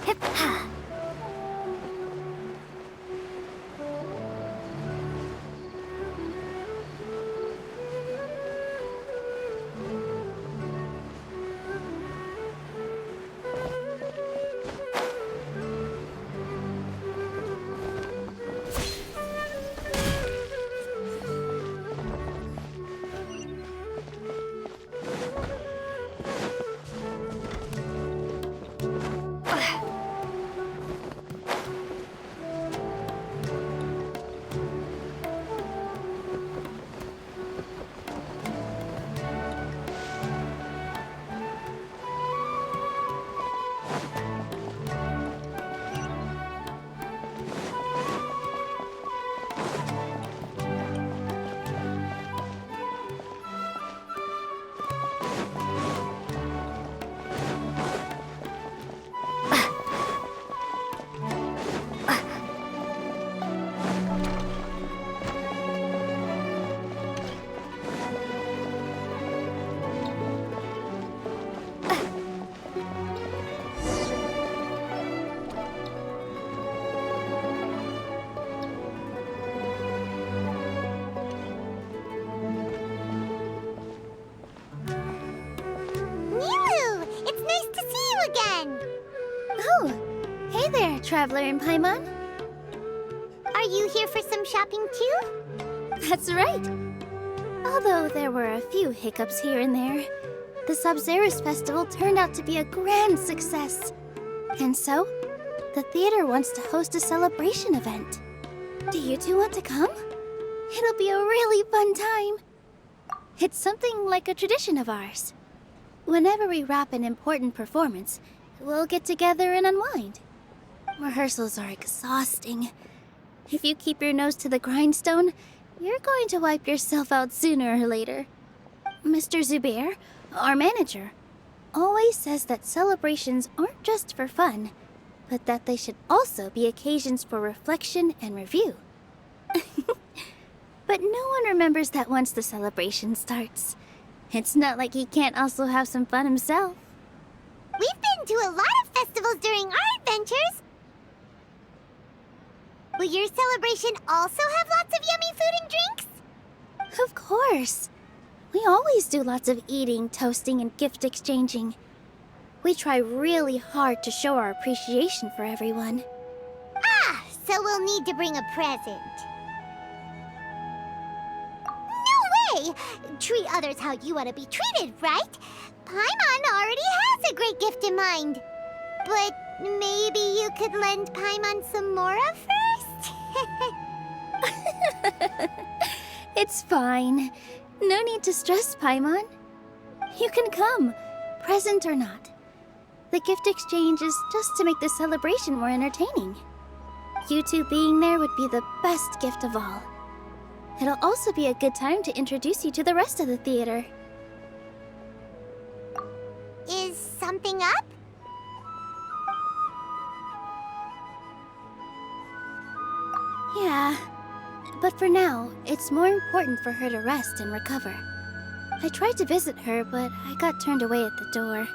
Hip ha. Nilou! It's nice to see you again! Oh, hey there, Traveler in Paimon. Are you here for some shopping too? That's right. Although there were a few hiccups here and there, the Sabzerus Festival turned out to be a grand success. And so, the theater wants to host a celebration event. Do you two want to come? It'll be a really fun time. It's something like a tradition of ours. Whenever we wrap an important performance, we'll get together and unwind. Rehearsals are exhausting. If you keep your nose to the grindstone, you're going to wipe yourself out sooner or later. Mr. Zubair, our manager, always says that celebrations aren't just for fun, but that they should also be occasions for reflection and review. But no one remembers that once the celebration starts. It's not like he can't also have some fun himself. We've been to a lot of festivals during our adventures. Will your celebration also have lots of yummy food and drinks? Of course. We always do lots of eating, toasting, and gift exchanging. We try really hard to show our appreciation for everyone. Ah, so we'll need to bring a present. No way! Treat others how you want to be treated, right? Paimon already has a great gift in mind. But maybe you could lend Paimon some more of first? It's fine. No need to stress, Paimon. You can come, present or not. The gift exchange is just to make the celebration more entertaining. You two being there would be the best gift of all. It'll also be a good time to introduce you to the rest of the theater. Is something up? Yeah, but for now, it's more important for her to rest and recover. I tried to visit her, but I got turned away at the door.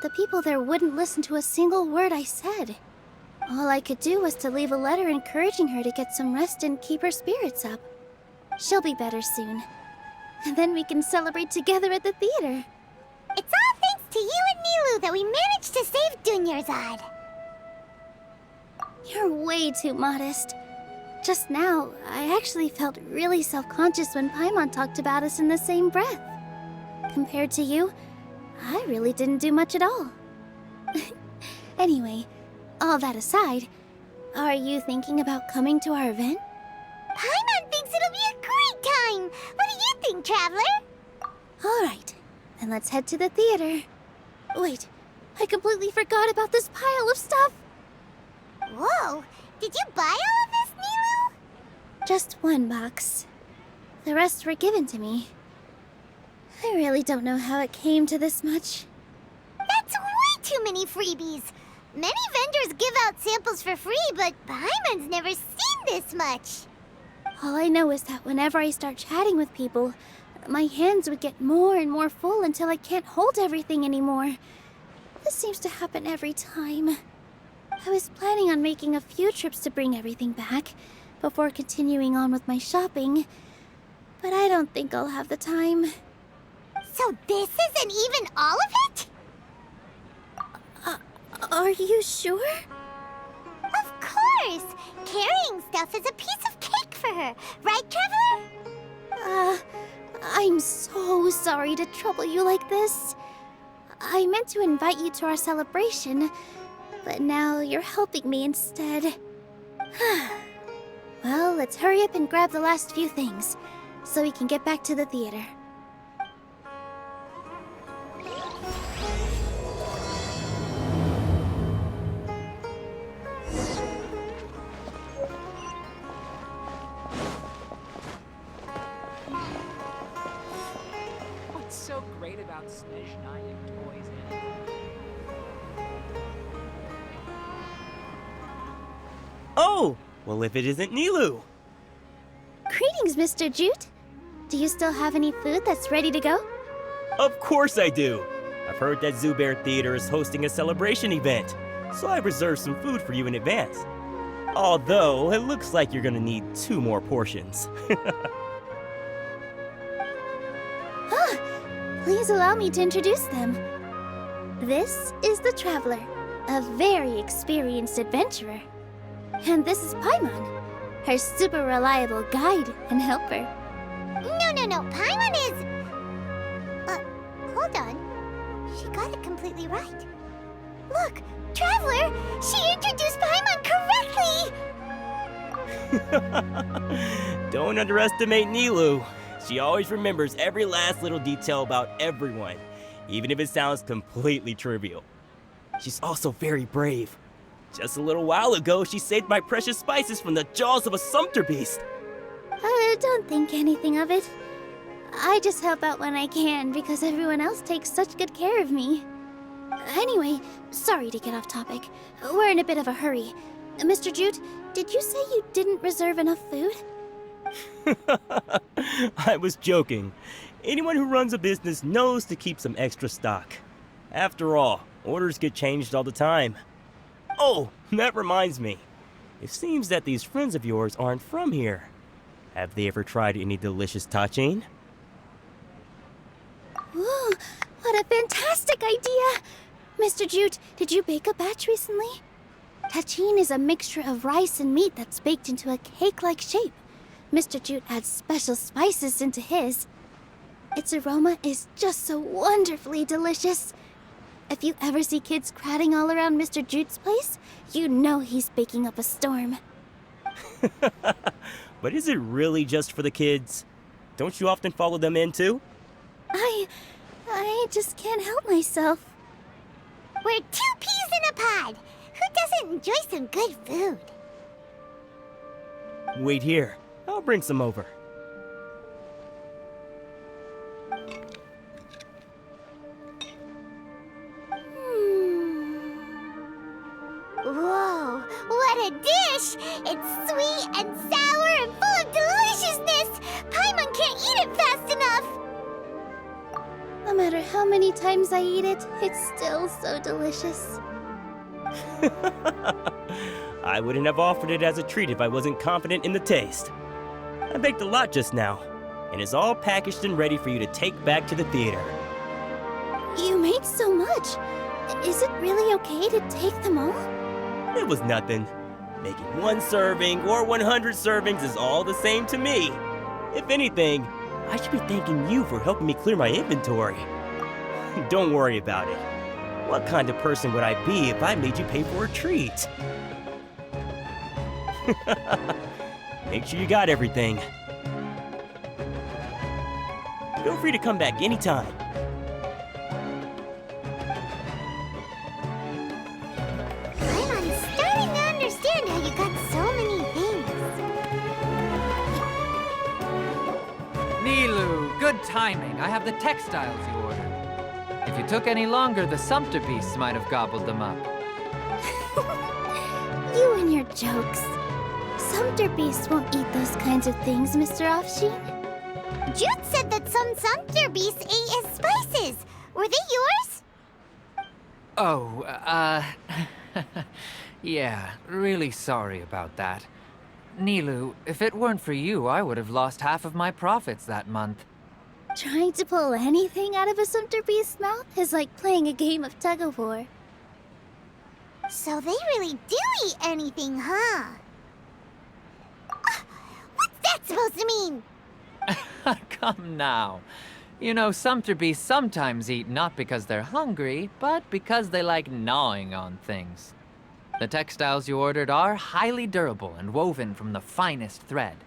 The people there wouldn't listen to a single word I said. All I could do was to leave a letter encouraging her to get some rest and keep her spirits up. She'll be better soon. And then we can celebrate together at the theater. It's all thanks to you and Nilou that we managed to save Dunyarzad. You're way too modest. Just now, I actually felt really self-conscious when Paimon talked about us in the same breath. Compared to you, I really didn't do much at all. Anyway, all that aside, are you thinking about coming to our event? Paimon thinks it'll be a great time! What do you think, Traveler? Alright, then let's head to the theater. Wait, I completely forgot about this pile of stuff! Whoa! Did you buy all of this, Nilou? Just one box. The rest were given to me. I really don't know how it came to this much. That's way too many freebies! Many vendors give out samples for free, but Paimon's never seen this much. All I know is that whenever I start chatting with people, my hands would get more and more full until I can't hold everything anymore. This seems to happen every time. I was planning on making a few trips to bring everything back before continuing on with my shopping, but I don't think I'll have the time. So this isn't even all of it? Are you sure? Of course! Carrying stuff is a piece of cake for her, right, Traveler? I'm so sorry to trouble you like this. I meant to invite you to our celebration, but now you're helping me instead. Well, let's hurry up and grab the last few things, so we can get back to the theater. What's so great about G.I.X toys anyway? Oh! Well, if it isn't Nilou! Greetings, Mr. Jute. Do you still have any food that's ready to go? Of course I do! I've heard that Zubair Theater is hosting a celebration event, so I've reserved some food for you in advance. Although, it looks like you're gonna need 2 more portions. Please allow me to introduce them. This is the Traveler, a very experienced adventurer. And this is Paimon, her super reliable guide and helper. No, Paimon is... hold on. She got it completely right. Look, Traveler, she introduced Paimon correctly! Don't underestimate Nilou. She always remembers every last little detail about everyone, even if it sounds completely trivial. She's also very brave. Just a little while ago, she saved my precious spices from the jaws of a sumpter beast. Don't think anything of it. I just help out when I can because everyone else takes such good care of me. Anyway, sorry to get off topic. We're in a bit of a hurry. Mr. Jute, did you say you didn't reserve enough food? I was joking. Anyone who runs a business knows to keep some extra stock. After all, orders get changed all the time. Oh, that reminds me. It seems that these friends of yours aren't from here. Have they ever tried any delicious tachin? Ooh, what a fantastic idea! Mr. Jute, did you bake a batch recently? Tachin is a mixture of rice and meat that's baked into a cake-like shape. Mr. Jute adds special spices into his. Its aroma is just so wonderfully delicious. If you ever see kids crowding all around Mr. Jute's place, you know he's baking up a storm. But is it really just for the kids? Don't you often follow them in too? I just can't help myself. We're 2 peas in a pod! Who doesn't enjoy some good food? Wait here. I'll bring some over. Whoa, what a dish! It's sweet and sour and full of deliciousness! Paimon can't eat it fast enough! No matter how many times I eat it, it's still so delicious. I wouldn't have offered it as a treat if I wasn't confident in the taste. I baked a lot just now, and it's all packaged and ready for you to take back to the theater. You made so much. Is it really okay to take them all? It was nothing. Making 1 serving or 100 servings is all the same to me. If anything, I should be thanking you for helping me clear my inventory. Don't worry about it. What kind of person would I be if I made you pay for a treat? Make sure you got everything. Feel free to come back anytime. Paimon's starting to understand how you got so many things. Nilou, good timing. I have the textiles you ordered. If you took any longer, the sumpter beasts might have gobbled them up. You and your jokes. Sumpter beasts won't eat those kinds of things, Mr. Offsheen. Jute said that some sumpter beasts ate his spices. Were they yours? Oh, yeah, really sorry about that. Nilou, if it weren't for you, I would have lost half of my profits that month. Trying to pull anything out of a Sumter Beast's mouth is like playing a game of tug-of-war. So they really do eat anything, huh? What's that supposed to mean? Come now. You know, Sumter Beasts sometimes eat not because they're hungry, but because they like gnawing on things. The textiles you ordered are highly durable and woven from the finest thread.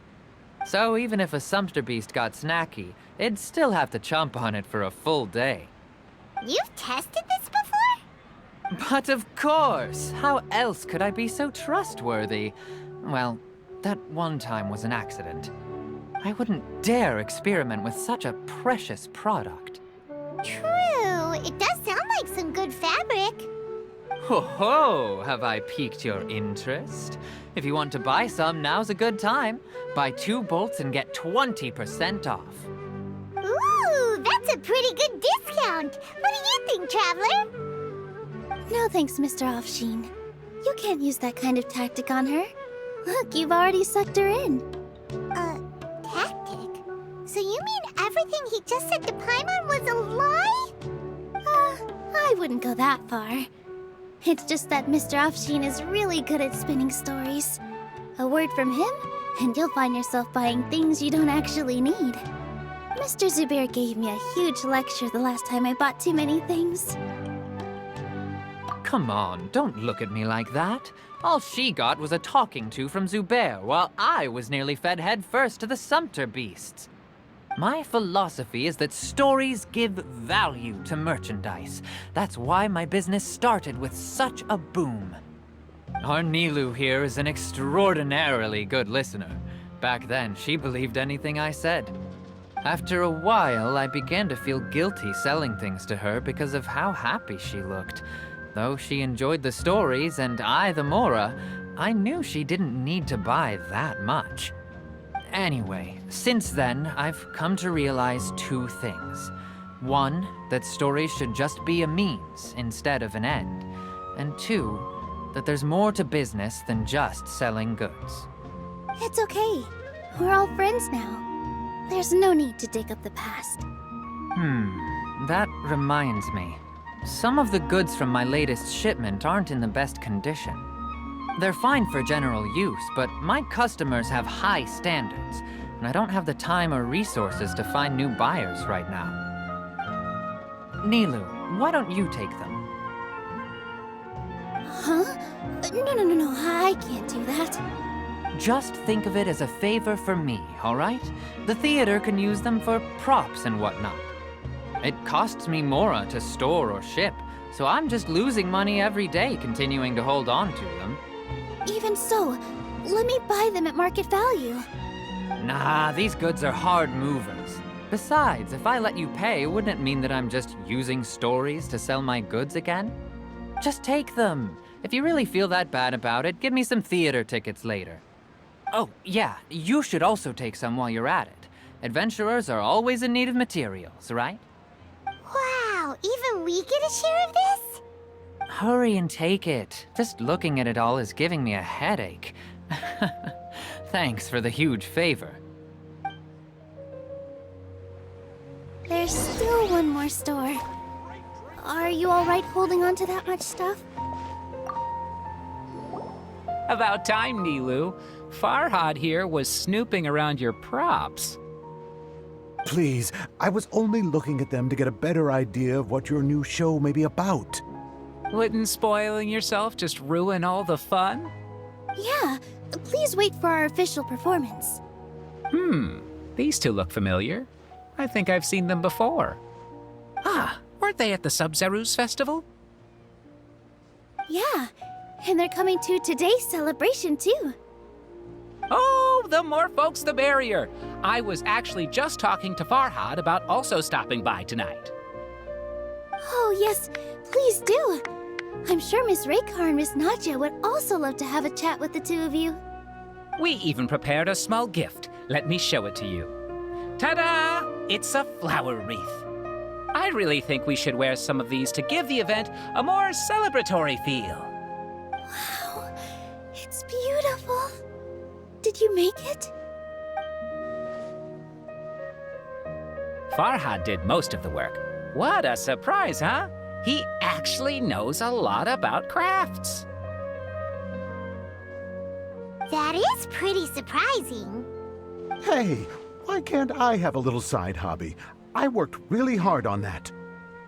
So even if a Sumter Beast got snacky, it'd still have to chomp on it for a full day. You've tested this before? But of course! How else could I be so trustworthy? Well, that one time was an accident. I wouldn't dare experiment with such a precious product. True. It does sound like some good fabric. Ho ho! Have I piqued your interest? If you want to buy some, now's a good time. Buy 2 bolts and get 20% off. Ooh, that's a pretty good discount. What do you think, Traveler? No thanks, Mr. Offsheen. You can't use that kind of tactic on her. Look, you've already sucked her in. Tactic? So you mean everything he just said to Paimon was a lie? I wouldn't go that far. It's just that Mr. Offsheen is really good at spinning stories. A word from him, and you'll find yourself buying things you don't actually need. Mr. Zubair gave me a huge lecture the last time I bought too many things. Come on, don't look at me like that. All she got was a talking to from Zubair, while I was nearly fed head first to the Sumter Beasts. My philosophy is that stories give value to merchandise. That's why my business started with such a boom. Our Nilou here is an extraordinarily good listener. Back then, she believed anything I said. After a while, I began to feel guilty selling things to her because of how happy she looked. Though she enjoyed the stories and I the Mora, I knew she didn't need to buy that much. Anyway, since then, I've come to realize 2 things. 1, that stories should just be a means instead of an end. And 2, that there's more to business than just selling goods. It's okay. We're all friends now. There's no need to dig up the past. That reminds me. Some of the goods from my latest shipment aren't in the best condition. They're fine for general use, but my customers have high standards, and I don't have the time or resources to find new buyers right now. Nilou, why don't you take them? Huh? No, I can't do that. Just think of it as a favor for me, all right? The theater can use them for props and whatnot. It costs me Mora to store or ship, so I'm just losing money every day continuing to hold on to them. Even so, let me buy them at market value. Nah, these goods are hard movers. Besides, if I let you pay, wouldn't it mean that I'm just using stories to sell my goods again? Just take them. If you really feel that bad about it, give me some theater tickets later. Oh, yeah, you should also take some while you're at it. Adventurers are always in need of materials, right? Wow, even we get a share of this? Hurry and take it. Just looking at it all is giving me a headache. Thanks for the huge favor. There's still one more store. Are you all right holding on to that much stuff? About time, Nilou. Farhad here was snooping around your props. Please, I was only looking at them to get a better idea of what your new show may be about. Wouldn't spoiling yourself just ruin all the fun? Yeah, please wait for our official performance. These 2 look familiar. I think I've seen them before. Ah, weren't they at the Sub-Zerus festival? Yeah, and they're coming to today's celebration too. Oh, the more folks the merrier. I was actually just talking to Farhad about also stopping by tonight. Oh yes, please do. I'm sure Miss Raykar and Miss Nadja would also love to have a chat with the 2 of you. We even prepared a small gift. Let me show it to you. Ta-da! It's a flower wreath. I really think we should wear some of these to give the event a more celebratory feel. Wow, it's beautiful. Did you make it? Farhad did most of the work. What a surprise, huh? He actually knows a lot about crafts. That is pretty surprising. Hey, why can't I have a little side hobby? I worked really hard on that.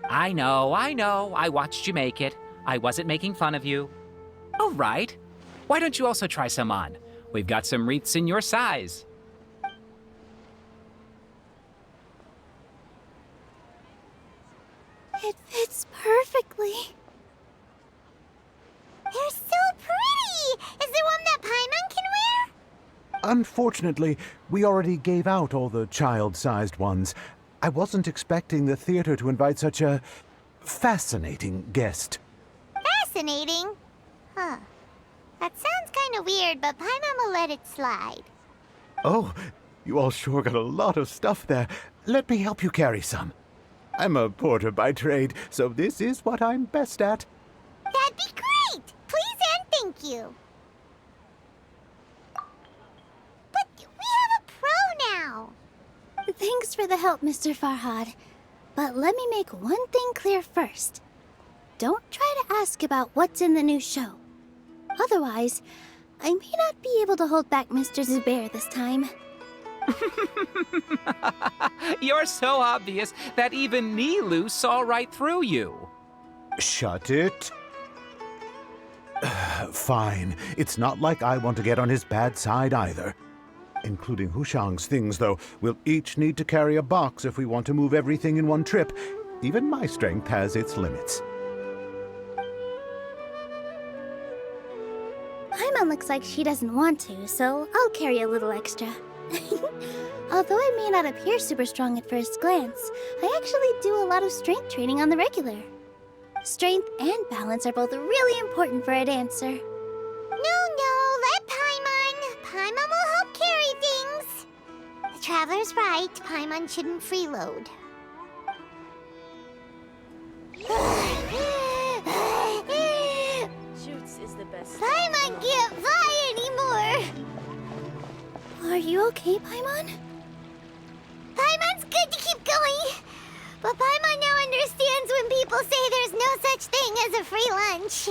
I know. I watched you make it. I wasn't making fun of you. All right. Why don't you also try some on? We've got some wreaths in your size. It fits perfectly. They're so pretty! Is there one that Paimon can wear? Unfortunately, we already gave out all the child-sized ones. I wasn't expecting the theater to invite such a fascinating guest. Fascinating. Huh. That sounds kind of weird, but Paimon will let it slide. Oh, you all sure got a lot of stuff there. Let me help you carry some. I'm a porter by trade, so this is what I'm best at. That'd be great! Please and thank you. But we have a pro now. Thanks for the help, Mr. Farhad. But let me make one thing clear first. Don't try to ask about what's in the new show. Otherwise, I may not be able to hold back Mr. Zubair this time. You're so obvious that even Nilou saw right through you. Shut it. Fine. It's not like I want to get on his bad side either. Including Hushang's things, though. We'll each need to carry a box if we want to move everything in one trip. Even my strength has its limits. Paimon looks like she doesn't want to, so I'll carry a little extra. Although I may not appear super strong at first glance, I actually do a lot of strength training on the regular. Strength and balance are both really important for a dancer. No, let Paimon. Paimon will help carry things. The Traveler's right. Paimon shouldn't freeload. Shoots is the best. Paimon can't fly anymore. Are you okay, Paimon? Paimon's good to keep going. But Paimon now understands when people say there's no such thing as a free lunch.